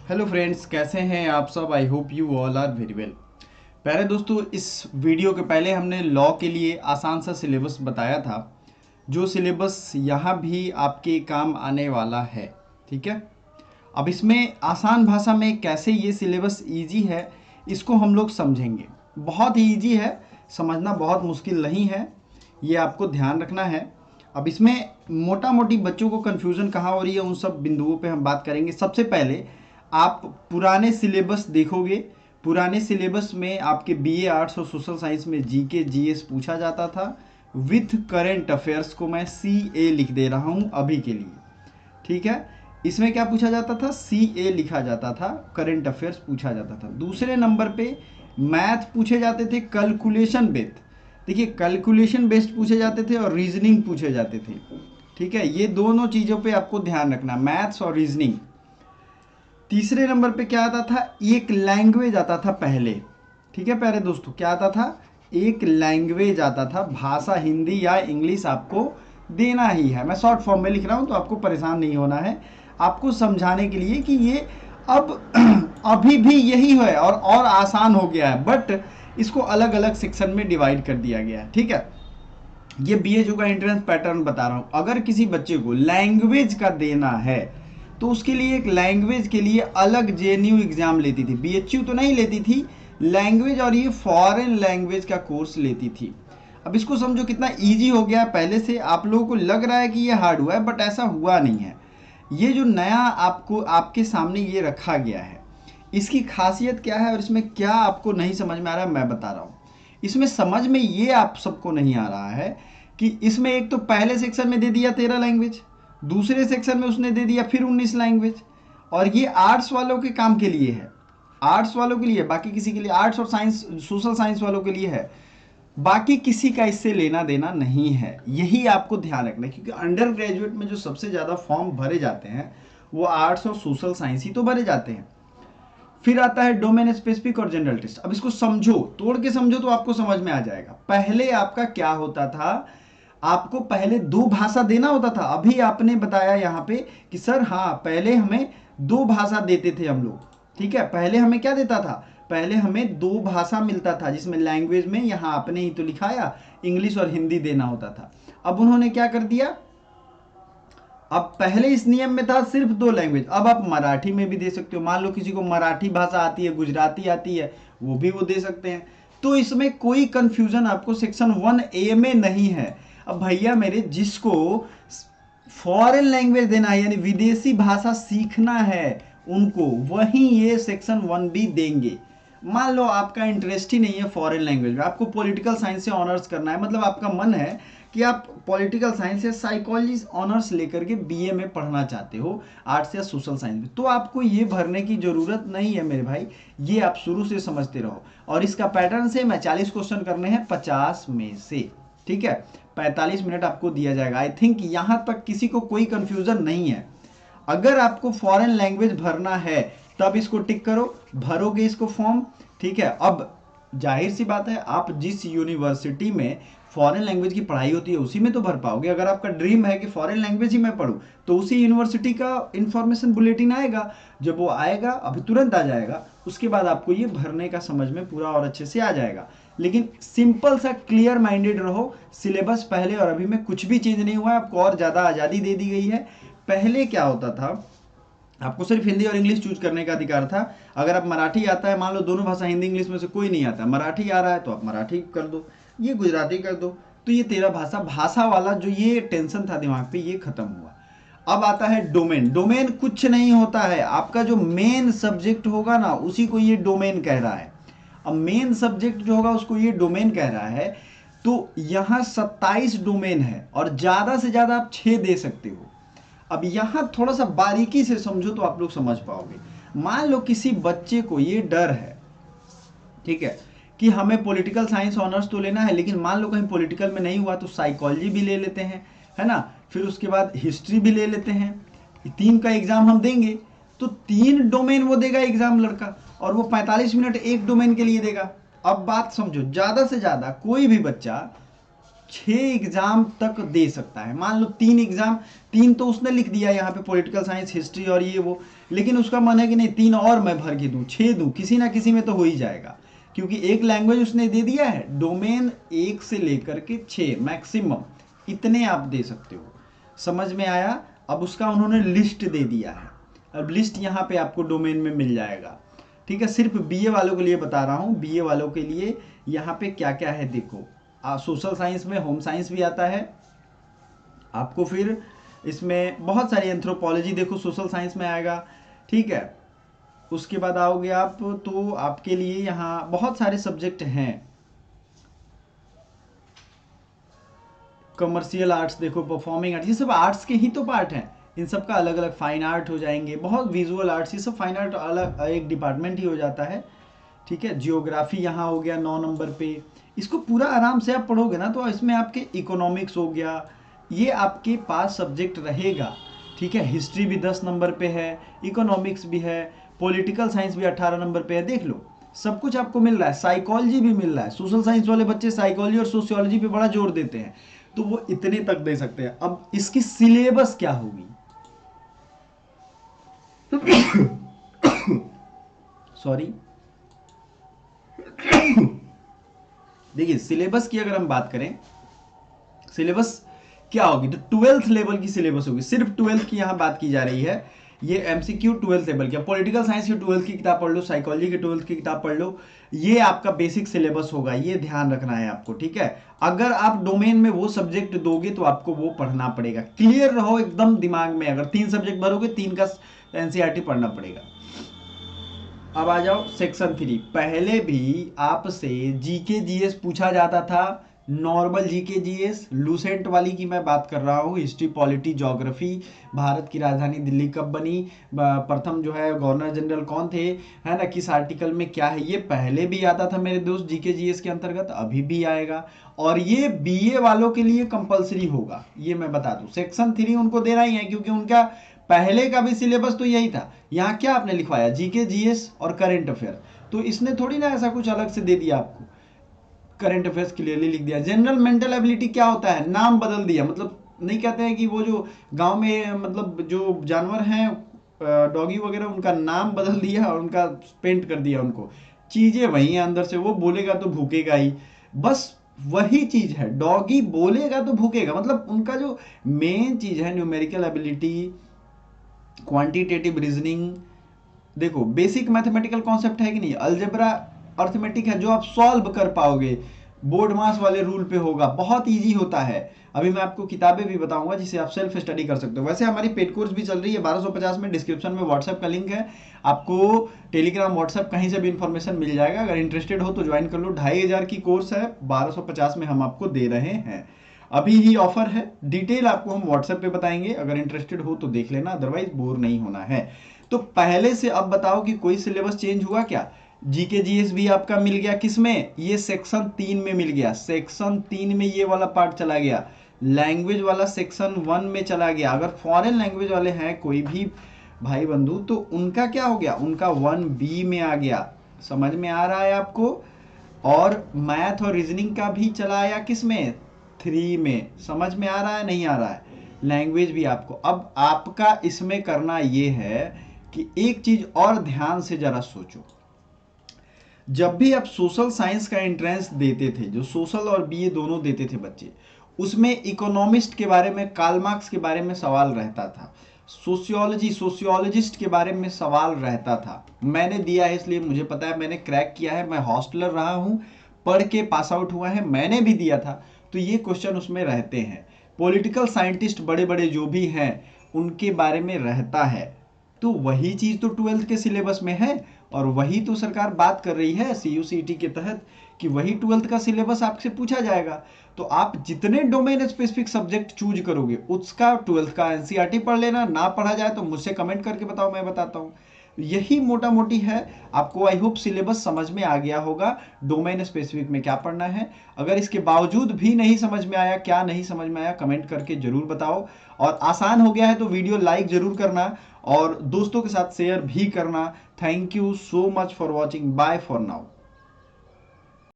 Hello friends, कैसे हैं आप सब। I hope you all are very well. प्यारे दोस्तों, इस वीडियो के पहले हमने लॉ के लिए आसान सा सिलेबस बताया था, जो सिलेबस यहाँ भी आपके काम आने वाला है। ठीक है, अब इसमें आसान भाषा में कैसे ये सिलेबस इजी है इसको हम लोग समझेंगे। बहुत ही इजी है, समझना बहुत मुश्किल नहीं है, ये आपको ध्यान रखना है। अब इसमें मोटा मोटी बच्चों को कन्फ्यूज़न कहाँ हो रही है, उन सब बिंदुओं पे हम बात करेंगे। सबसे पहले आप पुराने सिलेबस देखोगे। पुराने सिलेबस में आपके बीए आर्ट्स और सोशल साइंस में जीके जीएस पूछा जाता था। विथ करेंट अफेयर्स को मैं सी ए लिख दे रहा हूँ अभी के लिए। ठीक है, इसमें क्या पूछा जाता था, सी ए लिखा जाता था, करेंट अफेयर्स पूछा जाता था। दूसरे नंबर पे मैथ पूछे जाते थे कैलकुलेशन बेस्ड। देखिए, कैलकुलेशन बेस्ड पूछे जाते थे और रीजनिंग पूछे जाते थे। ठीक है, ये दोनों चीज़ों पे आपको ध्यान रखना, मैथ्स और रीजनिंग। तीसरे नंबर पे क्या आता था, एक लैंग्वेज आता था पहले। ठीक है प्यारे दोस्तों, क्या आता था, एक लैंग्वेज आता था, भाषा हिंदी या इंग्लिश आपको देना ही है। मैं शॉर्ट फॉर्म में लिख रहा हूँ तो आपको परेशान नहीं होना है, आपको समझाने के लिए कि ये अब अभी भी यही है और आसान हो गया है, बट इसको अलग अलग सेक्शन में डिवाइड कर दिया गया है। ठीक है, ये बीएचयू का एंट्रेंस पैटर्न बता रहा हूँ। अगर किसी बच्चे को लैंग्वेज का देना है तो उसके लिए एक लैंग्वेज के लिए अलग जेएनयू एग्जाम लेती थी, बीएचयू तो नहीं लेती थी, लैंग्वेज और ये फॉरेन लैंग्वेज का कोर्स लेती थी। अब इसको समझो कितना इजी हो गया। पहले से आप लोगों को लग रहा है कि ये हार्ड हुआ है, बट ऐसा हुआ नहीं है। ये जो नया आपको आपके सामने ये रखा गया है, इसकी खासियत क्या है और इसमें क्या आपको नहीं समझ में आ रहा है, मैं बता रहा हूँ। इसमें समझ में ये आप सबको नहीं आ रहा है कि इसमें एक तो पहले सेक्शन में दे दिया 13 लैंग्वेज, दूसरे सेक्शन में उसने दे दिया फिर 19 लैंग्वेज। और ये आर्ट्स वालों के काम के लिए है, आर्ट्स वालों के लिए, बाकी किसी के लिए, आर्ट्स और साइंस सोशल साइंस वालों के लिए है, बाकी किसी का इससे लेना देना नहीं है। यही आपको ध्यान रखना है, क्योंकि अंडर ग्रेजुएट में जो सबसे ज़्यादा फॉर्म भरे जाते हैं वो आर्ट्स और सोशल साइंस ही तो भरे जाते हैं। फिर आता है डोमेन स्पेसिफिक और जनरल टेस्ट। अब इसको समझो, तोड़ के समझो तो आपको समझ में आ जाएगा। पहले आपका क्या होता था, आपको पहले दो भाषा देना होता था। अभी आपने बताया यहाँ पे कि सर हाँ, पहले हमें दो भाषा देते थे हम लोग। ठीक है, पहले हमें क्या देता था, पहले हमें दो भाषा मिलता था, जिसमें लैंग्वेज में यहाँ आपने ही तो लिखाया इंग्लिश और हिंदी देना होता था। अब उन्होंने क्या कर दिया, अब पहले इस नियम में था सिर्फ दो लैंग्वेज, अब आप मराठी में भी दे सकते हो। मान लो किसी को मराठी भाषा आती है, गुजराती आती है, वो भी वो दे सकते हैं। तो इसमें कोई कंफ्यूजन आपको सेक्शन 1A में नहीं है। अब भैया मेरे, जिसको फॉरेन लैंग्वेज देना है यानी विदेशी भाषा सीखना है, उनको वही ये सेक्शन 1B देंगे। मान लो आपका इंटरेस्ट ही नहीं है फॉरेन लैंग्वेज में, आपको पॉलिटिकल साइंस से ऑनर्स करना है, मतलब आपका मन है कि आप पॉलिटिकल साइंस या साइकोलॉजी ऑनर्स लेकर के बीए में पढ़ना चाहते हो, आर्ट्स या सोशल साइंस में, तो आपको ये भरने की जरूरत नहीं है मेरे भाई। ये आप शुरू से समझते रहो। और इसका पैटर्न से मैं 40 क्वेश्चन करने हैं 50 में से। ठीक है, 45 मिनट आपको दिया जाएगा। आई थिंक यहां तक किसी को कोई कंफ्यूजन नहीं है। अगर आपको फॉरेन लैंग्वेज भरना है तब इसको टिक करो, भरोगे इसको फॉर्म। ठीक है, अब जाहिर सी बात है, आप जिस यूनिवर्सिटी में फॉरेन लैंग्वेज की पढ़ाई होती है उसी में तो भर पाओगे। अगर आपका ड्रीम है कि फॉरेन लैंग्वेज ही मैं पढूं, तो उसी यूनिवर्सिटी का इंफॉर्मेशन बुलेटिन आएगा। जब वो आएगा, अभी तुरंत आ जाएगा, उसके बाद आपको ये भरने का समझ में पूरा और अच्छे से आ जाएगा। लेकिन सिंपल सा क्लियर माइंडेड रहो, सिलेबस पहले और अभी में कुछ भी चेंज नहीं हुआ है, आपको और ज़्यादा आज़ादी दे दी गई है। पहले क्या होता था, आपको सिर्फ हिंदी और इंग्लिश चूज करने का अधिकार था। अगर आप मराठी आता है, मान लो दोनों भाषा हिंदी इंग्लिश में से कोई नहीं आता, मराठी आ रहा है तो आप मराठी कर दो, ये गुजराती कर दो। तो ये 13 भाषा, भाषा वाला जो ये टेंशन था दिमाग पे, ये खत्म हुआ। अब आता है डोमेन। डोमेन कुछ नहीं होता है, आपका जो मेन सब्जेक्ट होगा ना, उसी को ये डोमेन कह रहा है। अब मेन सब्जेक्ट जो होगा उसको ये डोमेन कह रहा है। तो यहाँ 27 डोमेन है और ज्यादा से ज्यादा आप 6 दे सकते हो। अब यहां थोड़ा सा बारीकी से समझो तो आप लोग समझ पाओगे। मान लो किसी बच्चे को ये डर है, ठीक है, कि हमें पॉलिटिकल साइंस ऑनर्स तो लेना है, लेकिन मान लो कहीं पॉलिटिकल में नहीं हुआ तो साइकोलॉजी भी ले लेते हैं, है ना, फिर उसके बाद हिस्ट्री भी ले लेते हैं। 3 का एग्जाम हम देंगे, तो 3 डोमेन वो देगा एग्जाम लड़का, और वो 45 मिनट एक डोमेन के लिए देगा। अब बात समझो, ज्यादा से ज्यादा कोई भी बच्चा 6 एग्जाम तक दे सकता है। मान लो 3 एग्जाम, 3 तो उसने लिख दिया यहाँ पे पॉलिटिकल साइंस, हिस्ट्री और ये वो, लेकिन उसका मन है कि नहीं 3 और मैं भर के दूं, 6 दूं, किसी ना किसी में तो हो ही जाएगा, क्योंकि एक लैंग्वेज उसने दे दिया है। डोमेन 1 से लेकर के 6 मैक्सिमम इतने आप दे सकते हो। समझ में आया? अब उसका उन्होंने लिस्ट दे दिया है, अब लिस्ट यहाँ पे आपको डोमेन में मिल जाएगा। ठीक है, सिर्फ बीए वालों के लिए बता रहा हूँ, बीए वालों के लिए यहाँ पे क्या क्या है देखो। सोशल साइंस में होम साइंस भी आता है आपको, फिर इसमें बहुत सारी एंथ्रोपोलॉजी देखो सोशल साइंस में आएगा। ठीक है, उसके बाद आओगे आप तो आपके लिए यहाँ बहुत सारे सब्जेक्ट हैं। कमर्शियल आर्ट्स देखो, परफॉर्मिंग आर्ट्स, ये सब आर्ट्स के ही तो पार्ट हैं। इन सब का अलग अलग फाइन आर्ट हो जाएंगे, बहुत विजुअल आर्ट्स, ये सब फाइन आर्ट अलग एक डिपार्टमेंट ही हो जाता है। ठीक है, जियोग्राफी यहाँ हो गया 9 नंबर पे। इसको पूरा आराम से आप पढ़ोगे ना तो इसमें आपके इकोनॉमिक्स हो गया, ये आपके पास सब्जेक्ट रहेगा। ठीक है, हिस्ट्री भी 10 नंबर पे है, इकोनॉमिक्स भी है, पॉलिटिकल साइंस भी 18 नंबर पे है। देख लो सब कुछ आपको मिल रहा है, साइकोलॉजी भी मिल रहा है। सोशल साइंस वाले बच्चे साइकोलॉजी और सोशियोलॉजी पे बड़ा जोर देते हैं, तो वो इतने तक दे सकते हैं। अब इसकी सिलेबस क्या होगी सॉरी देखिए, सिलेबस की अगर हम बात करें, सिलेबस क्या होगी तो 12th लेवल की सिलेबस होगी, सिर्फ 12th की यहां बात की जा रही है। ये एमसीक्यू 12th लेवल की, पॉलिटिकल साइंस की 12th की किताब पढ़ लो, साइकोलॉजी की 12th की किताब पढ़ लो, ये आपका बेसिक सिलेबस होगा, ये ध्यान रखना है आपको। ठीक है, अगर आप डोमेन में वो सब्जेक्ट दोगे तो आपको वो पढ़ना पड़ेगा। क्लियर रहो एकदम दिमाग में, अगर 3 सब्जेक्ट भरोगे 3 का एनसीईआरटी पढ़ना पड़ेगा। अब आ जाओ सेक्शन 3। पहले भी आपसे जीके जीएस पूछा जाता था, नॉर्मल जीके जीएस, लूसेंट वाली की मैं बात कर रहा हूँ, हिस्ट्री पॉलिटी ज्योग्राफी, भारत की राजधानी दिल्ली कब बनी, प्रथम जो है गवर्नर जनरल कौन थे, है ना, किस आर्टिकल में क्या है, ये पहले भी आता था मेरे दोस्त जीके जीएस के अंतर्गत, अभी भी आएगा, और ये बीए वालों के लिए कंपलसरी होगा, ये मैं बता दूं। सेक्शन 3 उनको देना ही है, क्योंकि उनका पहले का भी सिलेबस तो यही था। यहाँ क्या आपने लिखवाया, जीके जीएस और करंट अफेयर, तो इसने थोड़ी ना ऐसा कुछ अलग से दे दिया आपको, करंट अफेयर्स क्लियरली लिख दिया। जनरल मेंटल एबिलिटी क्या होता है, नाम बदल दिया, मतलब नहीं कहते हैं कि वो जो गांव में मतलब जो जानवर हैं डॉगी वगैरह, उनका नाम बदल दिया और उनका पेंट कर दिया उनको, चीजें वही है अंदर से, वो बोलेगा तो भूखेगा ही, बस वही चीज है, डॉगी बोलेगा तो भूखेगा, मतलब उनका जो मेन चीज है न्यूमेरिकल एबिलिटी, क्वांटिटेटिव रीजनिंग, देखो बेसिक मैथमेटिकल कॉन्सेप्ट है कि नहीं, अलजेब्रा अर्थमेटिक है जो आप सॉल्व कर पाओगे, बोर्ड मास वाले रूल पे होगा, बहुत इजी होता है। अभी मैं आपको किताबें भी बताऊंगा जिसे आप सेल्फ स्टडी कर सकते हो। वैसे हमारी पेड कोर्स भी चल रही है 1250 में, डिस्क्रिप्शन में व्हाट्सएप का लिंक है, आपको टेलीग्राम व्हाट्सएप कहीं से भी इंफॉर्मेशन मिल जाएगा, अगर इंटरेस्टेड हो तो ज्वाइन कर लो। 2500 की कोर्स है, 1250 में हम आपको दे रहे हैं, अभी ही ऑफर है। डिटेल आपको हम व्हाट्सएप पे बताएंगे, अगर इंटरेस्टेड हो तो देख लेना, अदरवाइज बोर नहीं होना है। तो पहले से अब बताओ कि कोई सिलेबस चेंज हुआ क्या? जीके जीएस भी आपका मिल गया, किसमें, ये सेक्शन 3 में मिल गया, सेक्शन 3 में ये वाला पार्ट चला गया, लैंग्वेज वाला सेक्शन 1 में चला गया। अगर फॉरेन लैंग्वेज वाले हैं कोई भी भाई बंधु तो उनका क्या हो गया, उनका 1B में आ गया, समझ में आ रहा है आपको। और मैथ और रीजनिंग का भी चला आया किसमें, 3 में, समझ में आ रहा है नहीं आ रहा है। लैंग्वेज भी आपको, अब आपका इसमें करना ये है कि एक चीज और ध्यान से जरा सोचो, जब भी आप सोशल साइंस का एंट्रेंस देते थे, जो सोशल और बीए दोनों देते थे बच्चे, उसमें इकोनॉमिस्ट के बारे में, कार्ल मार्क्स के बारे में सवाल रहता था, सोशियोलॉजी सोशियोलॉजिस्ट के बारे में सवाल रहता था। मैंने दिया है इसलिए मुझे पता है, मैंने क्रैक किया है, मैं हॉस्टलर रहा हूं, पढ़ के पास आउट हुआ है, मैंने भी दिया था, तो ये क्वेश्चन उसमें रहते हैं। पॉलिटिकल साइंटिस्ट बड़े बड़े जो भी हैं उनके बारे में रहता है, तो वही चीज तो 12th के सिलेबस में है, और वही तो सरकार बात कर रही है सीयूसीटी के तहत कि वही 12th का सिलेबस आपसे पूछा जाएगा। तो आप जितने डोमेन स्पेसिफिक सब्जेक्ट चूज करोगे उसका 12th का एनसीईआरटी पढ़ लेना, ना पढ़ा जाए तो मुझसे कमेंट करके बताओ, मैं बताता हूँ। यही मोटा मोटी है। आपको आई होप सिलेबस समझ में आ गया होगा, डोमेन स्पेसिफिक में क्या पढ़ना है। अगर इसके बावजूद भी नहीं समझ में आया, क्या नहीं समझ में आया, कमेंट करके जरूर बताओ। और आसान हो गया है तो वीडियो लाइक जरूर करना और दोस्तों के साथ शेयर भी करना। Thank you so much for watching, bye for now.